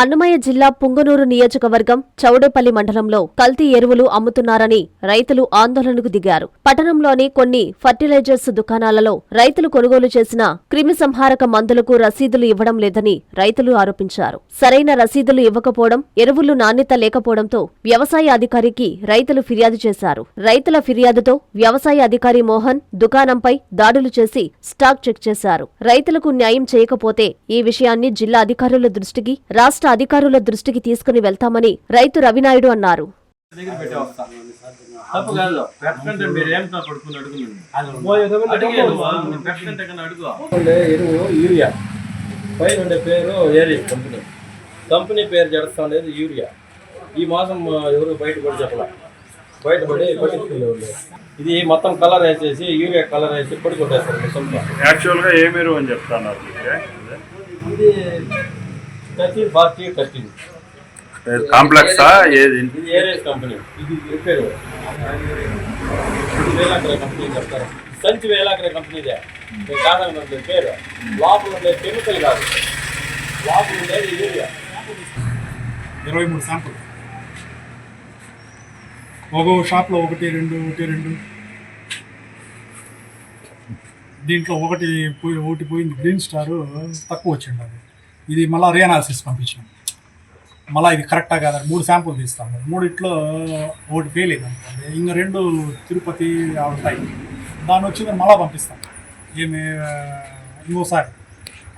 అన్నమయ్య జిల్లా పుంగనూరు నియోజకవర్గం చౌడేపల్లి మండలంలో కల్తీ ఎరువులు అమ్ముతున్నారని రైతులు ఆందోళనకు దిగారు. పట్టణంలోని కొన్ని ఫర్టిలైజర్స్ దుకాణాలలో రైతులు కొనుగోలు చేసిన క్రిమిసంహారక మందులకు రసీదులు ఇవ్వడం లేదని రైతులు ఆరోపించారు. సరైన రసీదులు ఇవ్వకపోవడం, ఎరువులు నాణ్యత లేకపోవడంతో వ్యవసాయ అధికారికి రైతులు ఫిర్యాదు చేశారు. రైతుల ఫిర్యాదుతో వ్యవసాయ అధికారి మోహన్ దుకాణంపై దాడులు చేసి స్టాక్ చెక్ చేశారు. రైతులకు న్యాయం చేయకపోతే ఈ విషయాన్ని జిల్లా అధికారుల దృష్టికి, రాష్ట్ర అధికారుల దృష్టికి తీసుకుని వెళ్తామని రైతు రవినాయుడు అన్నారు. కంపెనీ పేరు జడుస్తుంది యూరియా. ఈ మాసం ఎవరు బయటపడి చెప్పలే, బయటపడి పట్టించుకునేవాళ్ళు. ఇది మొత్తం కలర్ వేసేసి యూరియా కలర్ వేసి పొడి కొట్టేస్తారు. యాక్చువల్గా ఏ మీరు అని చెప్తున్నారు? ఇది 30-40 కాంప్లెక్సా ఏది? ఇది ఏరియస్ కంపెనీ. ఇది రిపేర్ వేలాకర కంపెనీ చెప్తారు. సంచి వేలాకర కంపెనీదే కాదని పేరు. లోపల ఉండే కెమికల్ కాదు, లోపల ఉండేది యూరియా. 23 శాంపుల్ ఒక్కో షాప్లో ఒకటి రెండు దీంట్లో ఒకటి పోయింది. గ్రీన్ స్టార్ తక్కువ వచ్చింది. అది ఇది మళ్ళీ రీఅనాలిసిస్ పంపించినాం. మళ్ళీ ఇది కరెక్టా కాదు 3 శాంపుల్ తీస్తాము. 3 ఒకటి ఫెయిల్ అయింది అనుకోండి, ఇంకా 2 తిరుపతి ఉంటాయి. దాన్ని వచ్చి మళ్ళీ పంపిస్తాం ఇంకోసారి.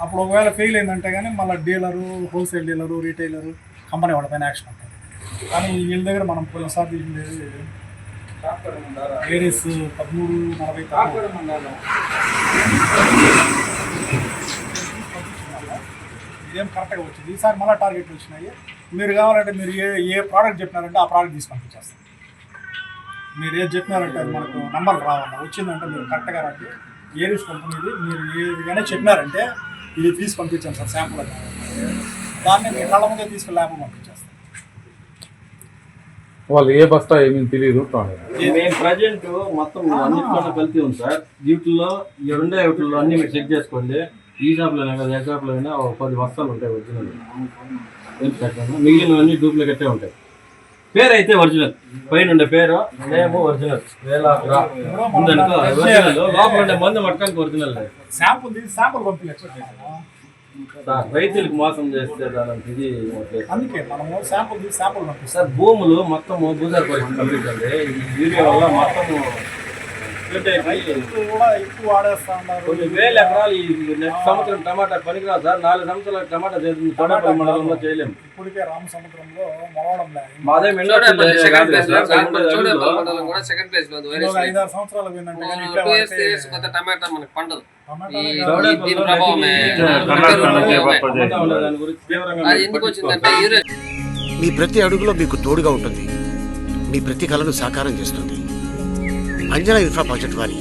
అప్పుడు ఒకవేళ ఫెయిల్ అయిందంటే కానీ మళ్ళీ డీలరు, హోల్సేల్ డీలరు, రీటైలరు, కంపెనీ వాళ్ళపైన యాక్షన్ ఉంటుంది. కానీ వీళ్ళ దగ్గర మనం పోయినసారి తీసిండేది ఏరియస్ 1340. ఇదేం కరెక్ట్గా వచ్చింది. ఈసారి మళ్ళీ టార్గెట్లు వచ్చినాయి. మీరు కావాలంటే మీరు ఏ ప్రోడక్ట్ చెప్పినారంటే ఆ ప్రోడక్ట్ తీసి పంపించేస్తాం. మీరు ఏది చెప్పినారంటే అది మనకు నంబర్ రావాలా, వచ్చిందంటే మీరు కరెక్ట్గా రండి. ఏరియస్ కంపెనీది మీరు ఏదైనా చెప్పినారంటే ఇది తీసి పంపించాను సార్ శాంపుల్ అని. దాన్ని మీరు కళ్ళ ముందే తీసుకుని ల్యాబ్ పంపించేస్తాం. వాళ్ళు ఏ బస్తా ఏమీ తెలియదు. మేము ప్రజెంట్ మొత్తం అన్నిటిలో కల్తీ ఉంది సార్. వీటిల్లో రెండే వీటిల్లో అన్ని మీరు చెక్ చేసుకోండి. ఈ షాప్లోనే కదా, ఏ షాప్లో అయినా 10 బస్తాలు ఉంటాయి ఒరిజినల్. మిగిలినవన్నీ డూప్లికేటే ఉంటాయి. పేరు అయితే ఒరిజినల్, పైన ఉండే పేరు నేమ్ ఒరిజినల్. ఉందనుకో ఒరిజినల్, లోపల ఉండే మందు మట్టడానికి ఒరిజినల్. శాంపుల్ పంపించారు. రైతులకు మోసం చేస్తే ఇది అందుకే మనము శాంపుల్ పంపిస్తాం సార్. భూములు మొత్తం భూసార పరిస్థితి కనిపించండి. ఈ యూరియా వల్ల మొత్తం కూడా ఎక్కువ వాడేస్తా ఉన్నారు. కొన్ని వేల ఎకరాలు ఈ నెక్స్ట్ సంవత్సరం టమాటా పనికిరాదు సార్. 4 సంవత్సరాల టమాటా చేస్తుంది చౌడేపల్లి మండలంలో చేయలేము. ఇప్పటికే రామసముద్రంలో మొలవడం లేదు. మాదే 5-6 సంవత్సరాలు పోయిందంటే టమాటా మనకు పండదు. మీ ప్రతి అడుగులో మీకు తోడుగా ఉంటుంది. మీ ప్రతి కలను సాకారం చేస్తుంది. అంజనా ఇన్ఫ్రా ప్రాజెక్ట్ వారి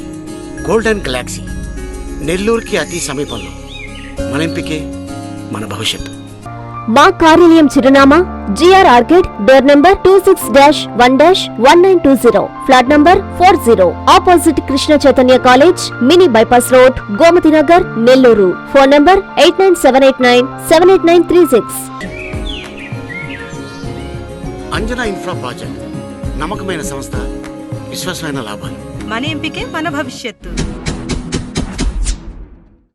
గోల్డెన్ గెలాక్సీ నెల్లూరుకి అతి సమీపంలో. మన ఎంపికే మన భవిష్యత్తు. మా కార్యాలయం చిరునామా GR arcade, door number 26-1-1920, flat number 40, opposite Krishna Chaitanya college, mini bypass road, Gomathi Nagar, Nellore. Phone number 8978978936. Anjana infra project నమ్మకమైన సంస్థ, విశ్వాసమైన లాభాలు. మన ఎంపికే మన భవిష్యత్తు.